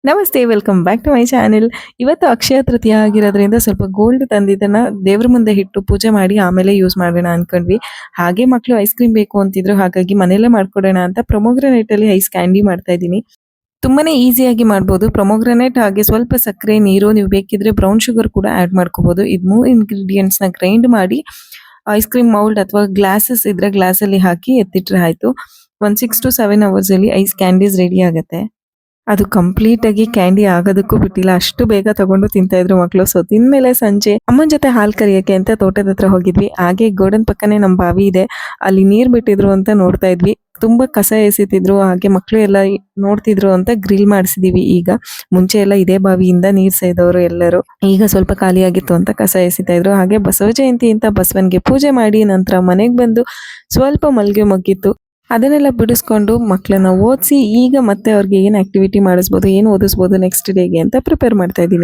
ನಮಸ್ತೆ, welcome back to my channel. ಇವತ್ತು ಅಕ್ಷಯ ತೃತೀಯ ಆಗಿರೋದ್ರಿಂದ ಸ್ವಲ್ಪ ಗೋಲ್ಡ್ ತಂದಿದ್ದನ್ನ ದೇವ್ರ ಮುಂದೆ ಇಟ್ಟು ಪೂಜೆ ಮಾಡಿ ಆಮೇಲೆ ಯೂಸ್ ಮಾಡೋಣ ಅನ್ಕೊಂಡ್ವಿ. ಹಾಗೆ ಮಕ್ಕಳು ಐಸ್ ಕ್ರೀಮ್ ಬೇಕು ಅಂತಿದ್ರು, ಹಾಗಾಗಿ ಮನೆಯಲ್ಲೇ ಮಾಡ್ಕೊಡೋಣ ಅಂತ ಪ್ರೊಮೋಗ್ರಾನೇಟ್ ಅಲ್ಲಿ ಐಸ್ ಕ್ಯಾಂಡಿ ಮಾಡ್ತಾ ಇದ್ದೀನಿ. ತುಂಬಾನೇ ಈಸಿಯಾಗಿ ಮಾಡ್ಬೋದು. ಪ್ರೊಮೋಗ್ರಾನೇಟ್ ಹಾಗೆ ಸ್ವಲ್ಪ ಸಕ್ಕರೆ, ನೀರು, ನೀವು ಬೇಕಿದ್ರೆ ಬ್ರೌನ್ ಶುಗರ್ ಕೂಡ ಆಡ್ ಮಾಡ್ಕೋಬಹುದು. ಇದು 3 ಇಂಗ್ರೀಡಿಯೆಂಟ್ಸ್ ನ ಗ್ರೈಂಡ್ ಮಾಡಿ ಐಸ್ ಕ್ರೀಮ್ ಮೌಲ್ಡ್ ಅಥವಾ ಗ್ಲಾಸಸ್ ಇದ್ರೆ ಗ್ಲಾಸ್ ಅಲ್ಲಿ ಹಾಕಿ ಎತ್ತಿಟ್ರೆ ಆಯ್ತು. ಒಂದು 6 to 7 ಅವರ್ಸ್ ಅಲ್ಲಿ ಐಸ್ ಕ್ಯಾಂಡೀಸ್ ರೆಡಿ ಆಗುತ್ತೆ. ಅದು ಕಂಪ್ಲೀಟ್ ಆಗಿ ಕ್ಯಾಂಡಿ ಆಗೋದಕ್ಕೂ ಬಿಟ್ಟಿಲ್ಲ, ಅಷ್ಟು ಬೇಗ ತಗೊಂಡು ತಿಂತಾ ಇದ್ರು ಮಕ್ಕಳು. ಸೊ ತಿಂದ್ಮೇಲೆ ಸಂಜೆ ಅಮ್ಮನ ಜೊತೆ ಹಾಲು ಕರಿಯಕ್ಕೆ ಅಂತ ತೋಟದ ಹತ್ರ ಹೋಗಿದ್ವಿ. ಹಾಗೆ ಗೋಡನ್ ಪಕ್ಕನೆ ನಮ್ಮ ಬಾವಿ ಇದೆ, ಅಲ್ಲಿ ನೀರ್ ಬಿಟ್ಟಿದ್ರು ಅಂತ ನೋಡ್ತಾ ಇದ್ವಿ. ತುಂಬಾ ಕಸ ಎಸಿತಿದ್ರು, ಹಾಗೆ ಮಕ್ಕಳು ಎಲ್ಲ ನೋಡ್ತಿದ್ರು ಅಂತ ಗ್ರಿಲ್ ಮಾಡಿಸಿದೀವಿ. ಈಗ ಮುಂಚೆ ಎಲ್ಲ ಇದೇ ಬಾವಿಯಿಂದ ನೀರ್ ಸೇದವರು ಎಲ್ಲರೂ, ಈಗ ಸ್ವಲ್ಪ ಖಾಲಿ ಆಗಿತ್ತು ಅಂತ ಕಸ ಎಸಿತಾ ಇದ್ರು. ಹಾಗೆ ಬಸವ ಜಯಂತಿ ಅಂತ ಬಸವನ್ಗೆ ಪೂಜೆ ಮಾಡಿ ನಂತರ ಮನೆಗೆ ಬಂದು ಸ್ವಲ್ಪ ಮಲ್ಗೆ ಮಗ್ಗಿತ್ತು, ಅದನ್ನೆಲ್ಲ ಬಿಡಿಸ್ಕೊಂಡು ಮಕ್ಕಳನ್ನ ಓದಿಸಿ ಈಗ ಮತ್ತೆ ಅವ್ರಿಗೆ ಏನು ಆಕ್ಟಿವಿಟಿ ಮಾಡಿಸ್ಬೋದು, ಏನು ಓದಿಸ್ಬೋದು ನೆಕ್ಸ್ಟ್ ಡೇಗೆ ಅಂತ ಪ್ರಿಪೇರ್ ಮಾಡ್ತಾ ಇದ್ದೀನಿ.